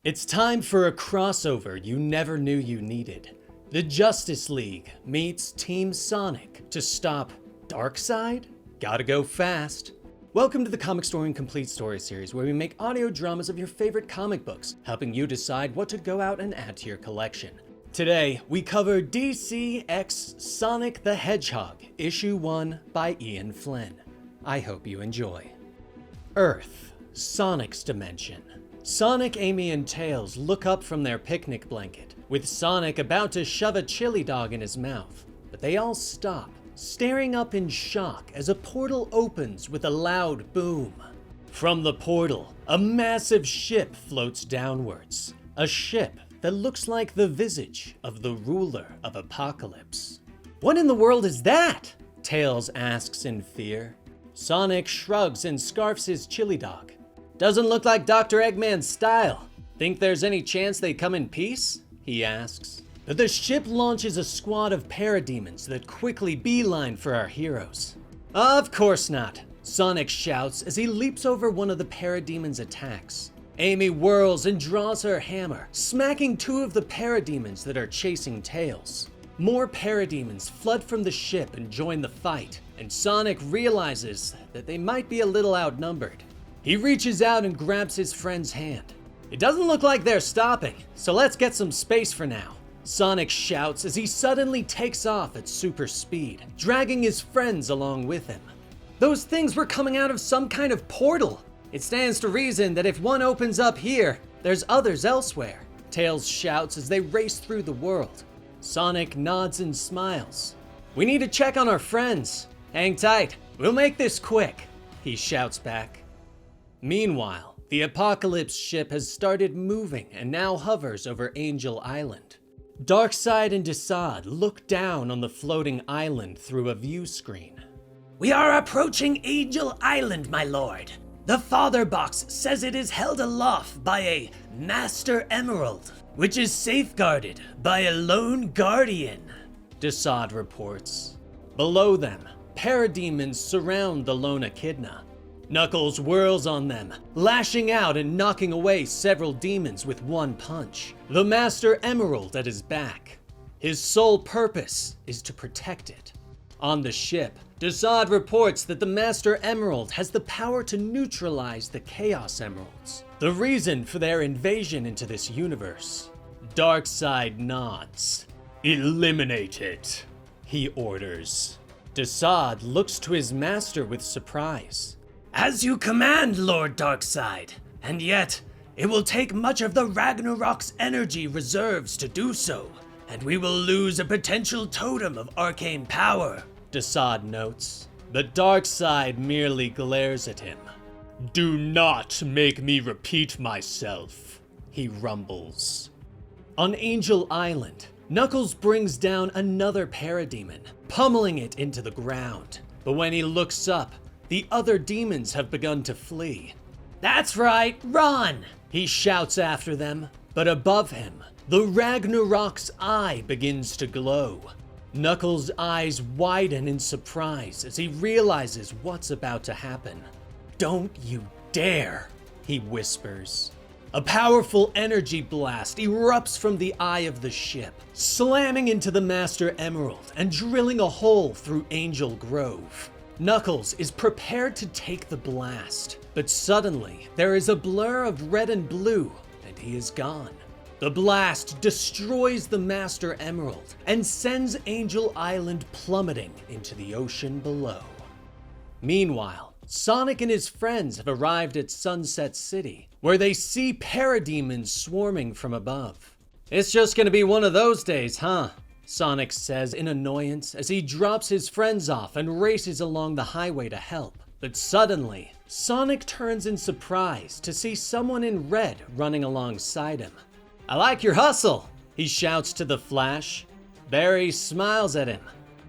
It's time for a crossover you never knew you needed. The Justice League meets Team Sonic to stop Darkseid? Gotta go fast. Welcome to the Comicstorian Complete Story series, where we make audio dramas of your favorite comic books, helping you decide what to go out and add to your collection. Today, we cover DC x Sonic the Hedgehog, Issue 1 by Ian Flynn. I hope you enjoy. Earth, Sonic's dimension. Sonic, Amy, and Tails look up from their picnic blanket, with Sonic about to shove a chili dog in his mouth. But they all stop, staring up in shock as a portal opens with a loud boom. From the portal, a massive ship floats downwards. A ship that looks like the visage of the ruler of Apocalypse. "What in the world is that?" Tails asks in fear. Sonic shrugs and scarfs his chili dog. "Doesn't look like Dr. Eggman's style. Think there's any chance they come in peace?" he asks. But the ship launches a squad of parademons that quickly beeline for our heroes. "Of course not," Sonic shouts as he leaps over one of the parademons' attacks. Amy whirls and draws her hammer, smacking two of the parademons that are chasing Tails. More parademons flood from the ship and join the fight, and Sonic realizes that they might be a little outnumbered. He reaches out and grabs his friend's hand. "It doesn't look like they're stopping, so let's get some space for now," Sonic shouts as he suddenly takes off at super speed, dragging his friends along with him. "Those things were coming out of some kind of portal. It stands to reason that if one opens up here, there's others elsewhere," Tails shouts as they race through the world. Sonic nods and smiles. "We need to check on our friends. Hang tight, we'll make this quick," he shouts back. Meanwhile, the Apocalypse ship has started moving and now hovers over Angel Island. Darkseid and Darkseid look down on the floating island through a view screen. "We are approaching Angel Island, my lord. The Father Box says it is held aloft by a Master Emerald, which is safeguarded by a lone guardian," Darkseid reports. Below them, parademons surround the lone echidna. Knuckles whirls on them, lashing out and knocking away several demons with one punch, the Master Emerald at his back. His sole purpose is to protect it. On the ship, Darkseid reports that the Master Emerald has the power to neutralize the Chaos Emeralds, the reason for their invasion into this universe. Darkseid nods. "Eliminate it," he orders. Darkseid looks to his master with surprise. "As you command, Lord Darkseid, and yet it will take much of the Ragnarok's energy reserves to do so, and we will lose a potential totem of arcane power," Darkseid notes. But Darkseid merely glares at him. "Do not make me repeat myself," he rumbles. On Angel Island, Knuckles brings down another parademon, pummeling it into the ground. But when he looks up, the other demons have begun to flee. "That's right, run!" he shouts after them. But above him, the Ragnarok's eye begins to glow. Knuckles' eyes widen in surprise as he realizes what's about to happen. "Don't you dare," he whispers. A powerful energy blast erupts from the eye of the ship, slamming into the Master Emerald and drilling a hole through Angel Grove. Knuckles is prepared to take the blast, but suddenly there is a blur of red and blue, and he is gone. The blast destroys the Master Emerald and sends Angel Island plummeting into the ocean below. Meanwhile, Sonic and his friends have arrived at Sunset City, where they see parademons swarming from above. "It's just gonna be one of those days, huh?" Sonic says in annoyance as he drops his friends off and races along the highway to help. But suddenly, Sonic turns in surprise to see someone in red running alongside him. "I like your hustle," he shouts to the Flash. Barry smiles at him.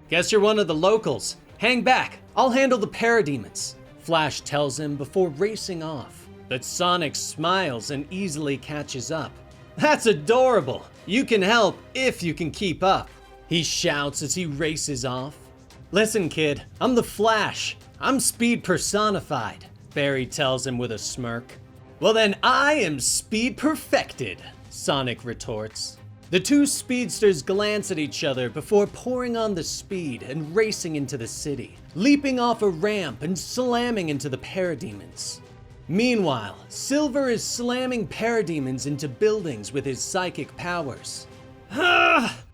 "Guess you're one of the locals. Hang back, I'll handle the parademons," Flash tells him before racing off. But Sonic smiles and easily catches up. "That's adorable. You can help if you can keep up," he shouts as he races off. "Listen, kid, I'm the Flash. I'm speed personified," Barry tells him with a smirk. Well then I am speed perfected, Sonic retorts. The two speedsters glance at each other before pouring on the speed and racing into the city, leaping off a ramp and slamming into the parademons. Meanwhile, Silver is slamming parademons into buildings with his psychic powers.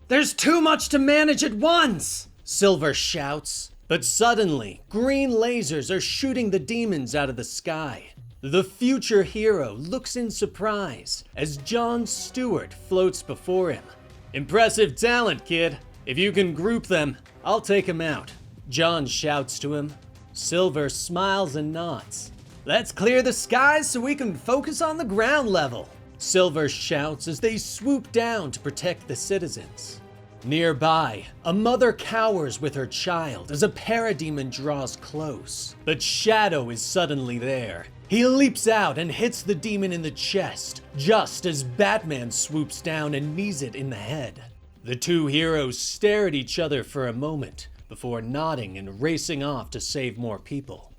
There's too much to manage at once, Silver shouts. But suddenly, green lasers are shooting the demons out of the sky. The future hero looks in surprise as Jon Stewart floats before him. Impressive talent, kid. If you can group them, I'll take him out. Jon shouts to him. Silver smiles and nods. Let's clear the skies so we can focus on the ground level, Silver shouts as they swoop down to protect the citizens. Nearby, a mother cowers with her child as a parademon draws close. But Shadow is suddenly there. He leaps out and hits the demon in the chest, just as Batman swoops down and knees it in the head. The two heroes stare at each other for a moment, before nodding and racing off to save more people.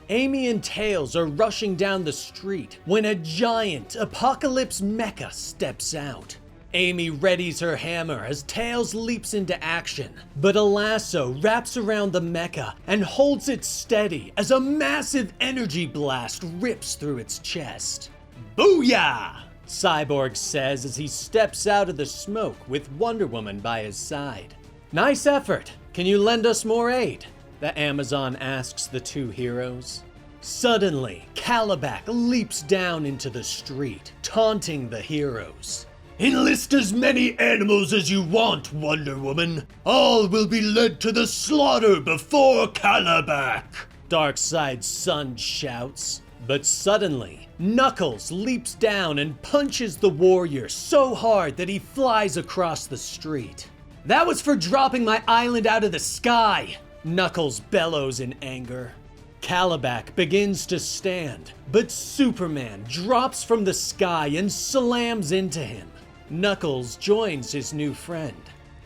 Amy and Tails are rushing down the street when a giant apocalypse mecha steps out. Amy readies her hammer as Tails leaps into action, but a lasso wraps around the mecha and holds it steady as a massive energy blast rips through its chest. Booyah! Cyborg says as he steps out of the smoke with Wonder Woman by his side. Nice effort. Can you lend us more aid? The Amazon asks the two heroes. Suddenly, Calabac leaps down into the street, taunting the heroes. Enlist as many animals as you want, Wonder Woman. All will be led to the slaughter before Calabac, Darkseid's son shouts. But suddenly, Knuckles leaps down and punches the warrior so hard that he flies across the street. That was for dropping my island out of the sky, Knuckles bellows in anger. Calabac begins to stand, but Superman drops from the sky and slams into him. Knuckles joins his new friend.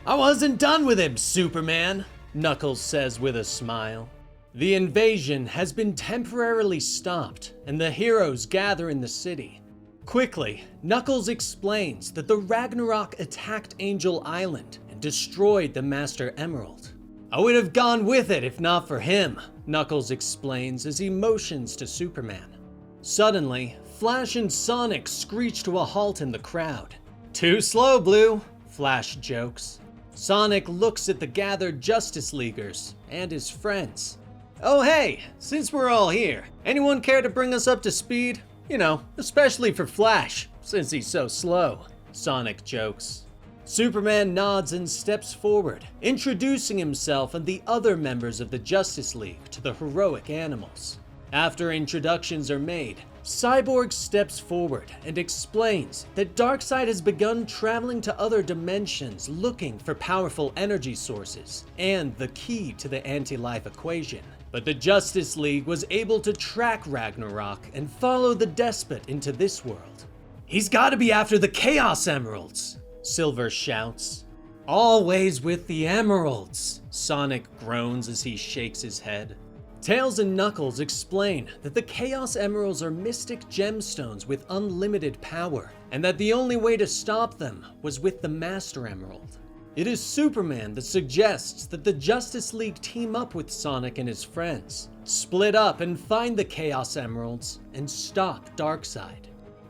I wasn't done with him, Superman, Knuckles says with a smile. The invasion has been temporarily stopped, and the heroes gather in the city. Quickly, Knuckles explains that the Ragnarok attacked Angel Island and destroyed the Master Emerald. I would have gone with it if not for him, Knuckles explains as he motions to Superman. Suddenly, Flash and Sonic screech to a halt in the crowd. Too slow, Blue, Flash jokes. Sonic looks at the gathered Justice Leaguers and his friends. Oh hey, since we're all here, anyone care to bring us up to speed? You know, especially for Flash, since he's so slow, Sonic jokes. Superman nods and steps forward, introducing himself and the other members of the Justice League to the heroic animals. After introductions are made, Cyborg steps forward and explains that Darkseid has begun traveling to other dimensions looking for powerful energy sources and the key to the anti-life equation. But the Justice League was able to track Ragnarok and follow the despot into this world. He's gotta be after the Chaos Emeralds, Silver shouts. Always with the emeralds, Sonic groans as he shakes his head. Tails and Knuckles explain that the Chaos Emeralds are mystic gemstones with unlimited power, and that the only way to stop them was with the Master Emerald. It is Superman that suggests that the Justice League team up with Sonic and his friends, split up and find the Chaos Emeralds, and stop Darkseid.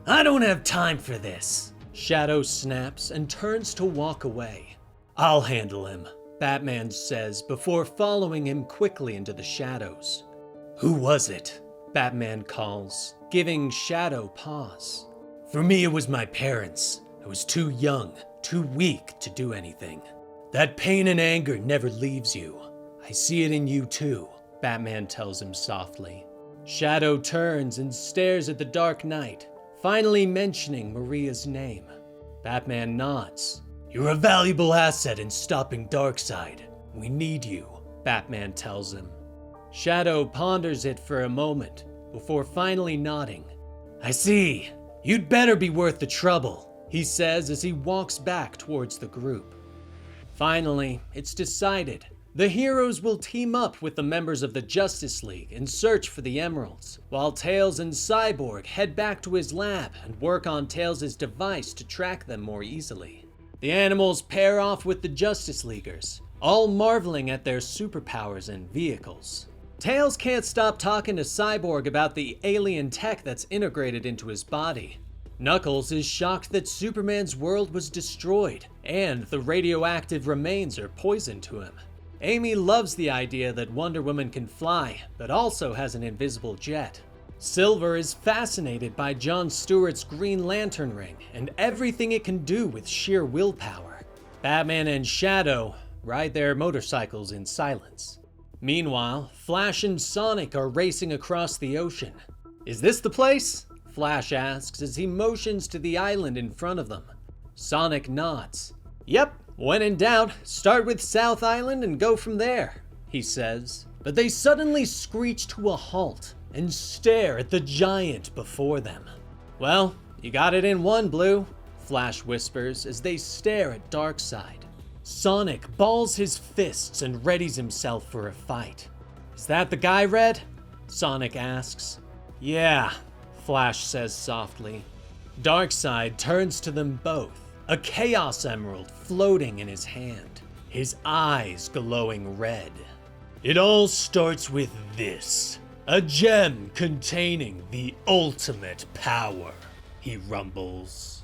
I don't have time for this, Shadow snaps and turns to walk away. I'll handle him, Batman says before following him quickly into the shadows. Who was it? Batman calls, giving Shadow pause. For me, it was my parents. I was too young, too weak to do anything. That pain and anger never leaves you. I see it in you too, Batman tells him softly. Shadow turns and stares at the Dark Knight, finally mentioning Maria's name. Batman nods. You're a valuable asset in stopping Darkseid. We need you, Batman tells him. Shadow ponders it for a moment, before finally nodding. I see. You'd better be worth the trouble, he says as he walks back towards the group. Finally, it's decided. The heroes will team up with the members of the Justice League and search for the emeralds, while Tails and Cyborg head back to his lab and work on Tails' device to track them more easily. The animals pair off with the Justice Leaguers, all marveling at their superpowers and vehicles. Tails can't stop talking to Cyborg about the alien tech that's integrated into his body. Knuckles is shocked that Superman's world was destroyed, and the radioactive remains are poison to him. Amy loves the idea that Wonder Woman can fly, but also has an invisible jet. Silver is fascinated by Jon Stewart's Green Lantern ring and everything it can do with sheer willpower. Batman and Shadow ride their motorcycles in silence. Meanwhile, Flash and Sonic are racing across the ocean. "Is this the place?" Flash asks as he motions to the island in front of them. Sonic nods. "Yep, when in doubt, start with South Island and go from there," he says. But they suddenly screech to a halt and stare at the giant before them. "Well, you got it in one, Blue," Flash whispers as they stare at Darkseid. Sonic balls his fists and readies himself for a fight. "Is that the guy, Red?" Sonic asks. "Yeah," Flash says softly. Darkseid turns to them both, a Chaos Emerald floating in his hand, his eyes glowing red. "It all starts with this, a gem containing the ultimate power," he rumbles.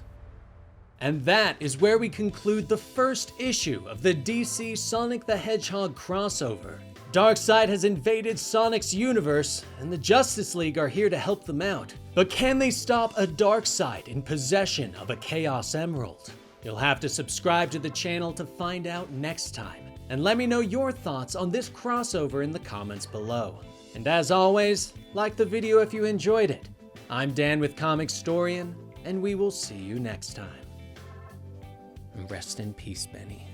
And that is where we conclude the first issue of the DC Sonic the Hedgehog crossover. Darkseid has invaded Sonic's universe, and the Justice League are here to help them out. But can they stop a Darkseid in possession of a Chaos Emerald? You'll have to subscribe to the channel to find out next time. And let me know your thoughts on this crossover in the comments below. And as always, like the video if you enjoyed it. I'm Dan with Comicstorian, and we will see you next time. Rest in peace, Benny.